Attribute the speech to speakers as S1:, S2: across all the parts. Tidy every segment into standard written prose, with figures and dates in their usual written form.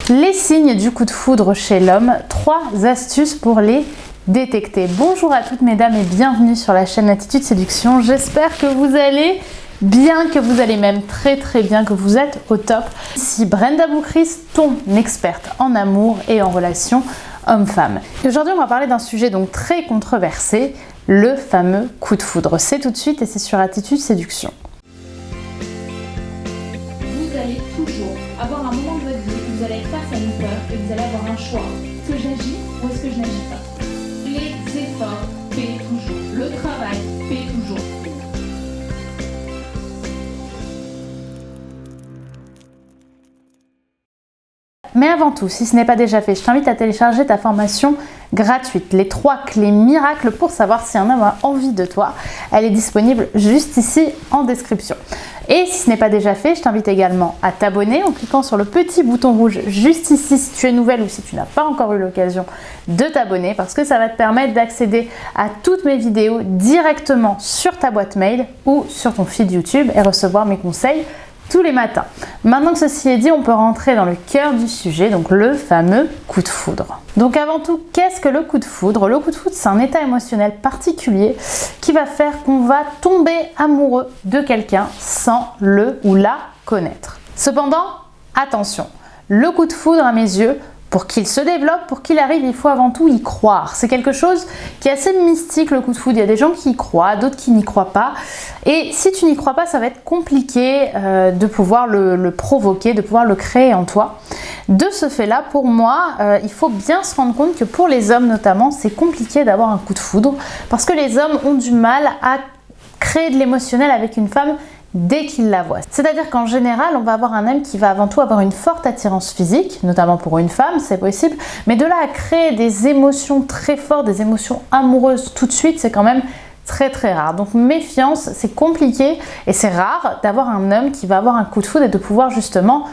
S1: Les signes du coup de foudre chez l'homme, 3 astuces pour les détecter. Bonjour à toutes mesdames et bienvenue sur la chaîne Attitude Séduction. J'espère que vous allez bien, que vous allez même très bien, que vous êtes au top. Ici Brenda Boucris, ton experte en amour et en relations homme-femme. Aujourd'hui on va parler d'un sujet donc très controversé, le fameux coup de foudre. C'est tout de suite et c'est sur Attitude Séduction.
S2: Vous allez toujours avoir un moment de votre vie où vous allez être face à une peur et vous allez avoir un choix. Est-ce que j'agis ou est-ce que je n'agis pas? Les efforts paient toujours. Le travail paie toujours.
S1: Mais avant tout, si ce n'est pas déjà fait, je t'invite à télécharger ta formation gratuite, les 3 clés miracles pour savoir si un homme a envie de toi. Elle est disponible juste ici en description. Et si ce n'est pas déjà fait, je t'invite également à t'abonner en cliquant sur le petit bouton rouge juste ici si tu es nouvelle ou si tu n'as pas encore eu l'occasion de t'abonner, parce que ça va te permettre d'accéder à toutes mes vidéos directement sur ta boîte mail ou sur ton feed YouTube et recevoir mes conseils tous les matins. Maintenant que ceci est dit, on peut rentrer dans le cœur du sujet, donc le fameux coup de foudre. Donc avant tout, qu'est-ce que le coup de foudre? Le coup de foudre, c'est un état émotionnel particulier qui va faire qu'on va tomber amoureux de quelqu'un sans le ou la connaître. Cependant, attention, le coup de foudre à mes yeux, pour qu'il se développe, pour qu'il arrive, il faut avant tout y croire. C'est quelque chose qui est assez mystique, le coup de foudre. Il y a des gens qui y croient, d'autres qui n'y croient pas. Et si tu n'y crois pas, ça va être compliqué de pouvoir le provoquer, de pouvoir le créer en toi. De ce fait-là, pour moi, il faut bien se rendre compte que pour les hommes notamment, c'est compliqué d'avoir un coup de foudre parce que les hommes ont du mal à créer de l'émotionnel avec une femme dès qu'il la voit. C'est-à-dire qu'en général, on va avoir un homme qui va avant tout avoir une forte attirance physique, notamment pour une femme, c'est possible, mais de là à créer des émotions très fortes, des émotions amoureuses tout de suite, c'est quand même très rare. Donc méfiance, c'est compliqué et c'est rare d'avoir un homme qui va avoir un coup de foudre et de pouvoir justement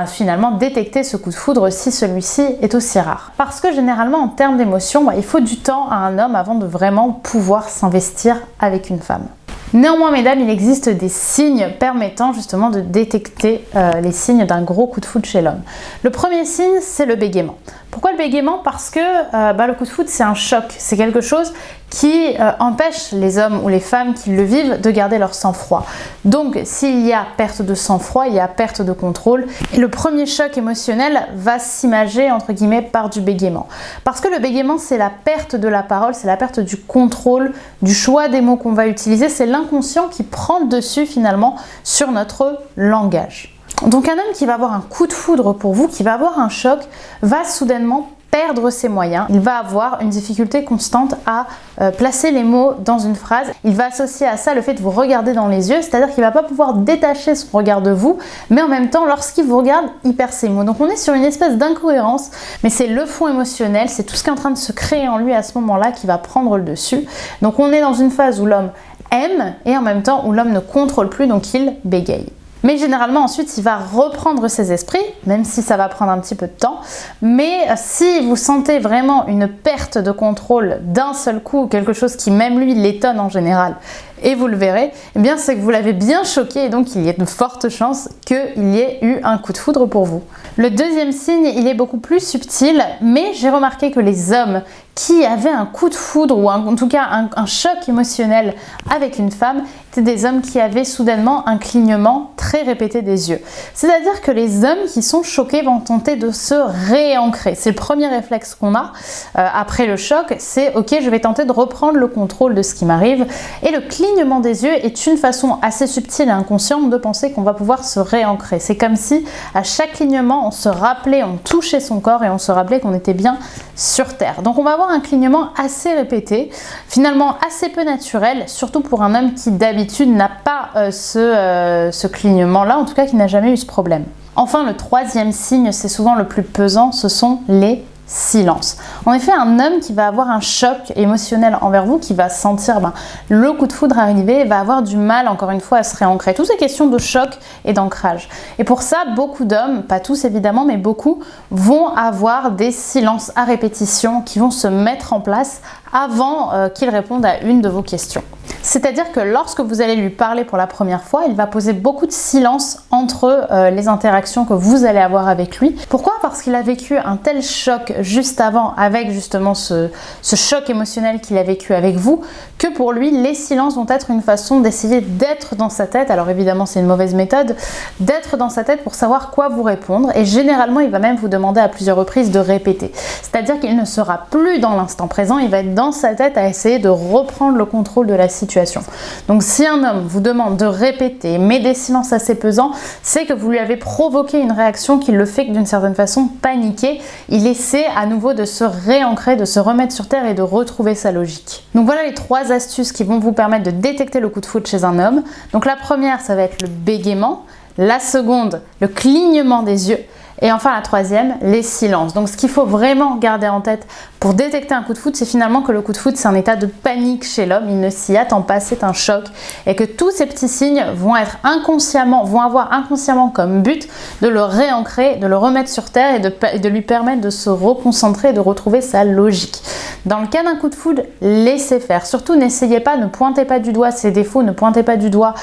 S1: finalement détecter ce coup de foudre si celui-ci est aussi rare. Parce que généralement en termes d'émotion, il faut du temps à un homme avant de vraiment pouvoir s'investir avec une femme. Néanmoins, mesdames, il existe des signes permettant justement de détecter les signes d'un gros coup de foudre chez l'homme. Le premier signe, c'est le bégaiement. Pourquoi le bégaiement? Parce que le coup de foudre, c'est un choc. C'est quelque chose qui empêche les hommes ou les femmes qui le vivent de garder leur sang-froid. Donc, s'il y a perte de sang-froid, il y a perte de contrôle. Et le premier choc émotionnel va s'imager, entre guillemets, par du bégaiement. Parce que le bégaiement, c'est la perte de la parole, c'est la perte du contrôle, du choix des mots qu'on va utiliser. C'est l'inconscient qui prend le dessus, finalement, sur notre langage. Donc un homme qui va avoir un coup de foudre pour vous, qui va avoir un choc, va soudainement perdre ses moyens. Il va avoir une difficulté constante à placer les mots dans une phrase. Il va associer à ça le fait de vous regarder dans les yeux, c'est-à-dire qu'il ne va pas pouvoir détacher son regard de vous, mais en même temps, lorsqu'il vous regarde, il perd ses mots. Donc on est sur une espèce d'incohérence, mais c'est le fond émotionnel, c'est tout ce qui est en train de se créer en lui à ce moment-là qui va prendre le dessus. Donc on est dans une phase où l'homme aime et en même temps où l'homme ne contrôle plus, donc il bégaye. Mais généralement ensuite il va reprendre ses esprits, même si ça va prendre un petit peu de temps. Mais si vous sentez vraiment une perte de contrôle d'un seul coup, quelque chose qui même lui l'étonne en général, et vous le verrez, eh bien c'est que vous l'avez bien choqué et donc il y a de fortes chances qu'il y ait eu un coup de foudre pour vous. Le deuxième signe, il est beaucoup plus subtil, mais j'ai remarqué que les hommes qui avaient un coup de foudre ou en tout cas un choc émotionnel avec une femme étaient des hommes qui avaient soudainement un clignement très répété des yeux. C'est-à-dire que les hommes qui sont choqués vont tenter de se réancrer. C'est le premier réflexe qu'on a après le choc, c'est ok, je vais tenter de reprendre le contrôle de ce qui m'arrive. Et le clignement des yeux est une façon assez subtile et inconsciente de penser qu'on va pouvoir se réancrer. C'est comme si à chaque clignement on se rappelait, on touchait son corps et on se rappelait qu'on était bien sur terre. Donc on va avoir un clignement assez répété, finalement assez peu naturel, surtout pour un homme qui d'habitude n'a pas ce clignement-là, en tout cas qui n'a jamais eu ce problème. Enfin, le troisième signe, c'est souvent le plus pesant, ce sont les silence. En effet, un homme qui va avoir un choc émotionnel envers vous, qui va sentir le coup de foudre arriver, va avoir du mal, encore une fois, à se réancrer. Toutes ces questions de choc et d'ancrage. Et pour ça, beaucoup d'hommes, pas tous évidemment, mais beaucoup, vont avoir des silences à répétition qui vont se mettre en place avant qu'ils répondent à une de vos questions. C'est-à-dire que lorsque vous allez lui parler pour la première fois, il va poser beaucoup de silence entre les interactions que vous allez avoir avec lui. Pourquoi? Parce qu'il a vécu un tel choc juste avant avec justement ce choc émotionnel qu'il a vécu avec vous, que pour lui, les silences vont être une façon d'essayer d'être dans sa tête. Alors évidemment, c'est une mauvaise méthode, d'être dans sa tête pour savoir quoi vous répondre. Et généralement, il va même vous demander à plusieurs reprises de répéter. C'est-à-dire qu'il ne sera plus dans l'instant présent, il va être dans sa tête à essayer de reprendre le contrôle de la situation. Donc si un homme vous demande de répéter, mais des silences assez pesants, c'est que vous lui avez provoqué une réaction qui le fait d'une certaine façon paniquer. Il essaie à nouveau de se réancrer, de se remettre sur terre et de retrouver sa logique. Donc voilà les 3 astuces qui vont vous permettre de détecter le coup de foudre chez un homme. Donc la première, ça va être le bégaiement. La seconde, le clignement des yeux. Et enfin la troisième, les silences. Donc ce qu'il faut vraiment garder en tête pour détecter un coup de foudre, c'est finalement que le coup de foudre, c'est un état de panique chez l'homme. Il ne s'y attend pas, c'est un choc. Et que tous ces petits signes vont avoir inconsciemment comme but de le réancrer, de le remettre sur terre et de lui permettre de se reconcentrer et de retrouver sa logique. Dans le cas d'un coup de foudre, laissez faire. Surtout, n'essayez pas, ne pointez pas du doigt ses défauts, ne pointez pas du doigt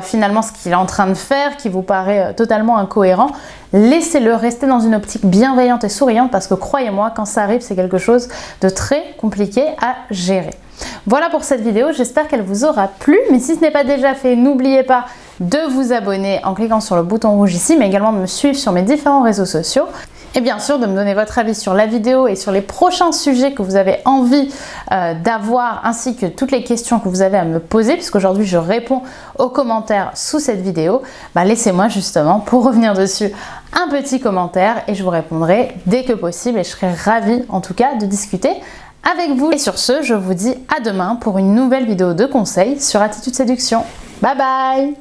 S1: finalement ce qu'il est en train de faire, qui vous paraît totalement incohérent. Laissez-le rester dans une optique bienveillante et souriante parce que croyez-moi, quand ça arrive, c'est quelque chose de très compliqué à gérer. Voilà pour cette vidéo, j'espère qu'elle vous aura plu, mais si ce n'est pas déjà fait, n'oubliez pas de vous abonner en cliquant sur le bouton rouge ici, mais également de me suivre sur mes différents réseaux sociaux. Et bien sûr, de me donner votre avis sur la vidéo et sur les prochains sujets que vous avez envie d'avoir, ainsi que toutes les questions que vous avez à me poser, puisqu'aujourd'hui je réponds aux commentaires sous cette vidéo. Laissez-moi justement, pour revenir dessus, un petit commentaire et je vous répondrai dès que possible et je serai ravie en tout cas de discuter avec vous. Et sur ce, je vous dis à demain pour une nouvelle vidéo de conseils sur Attitude Séduction. Bye bye!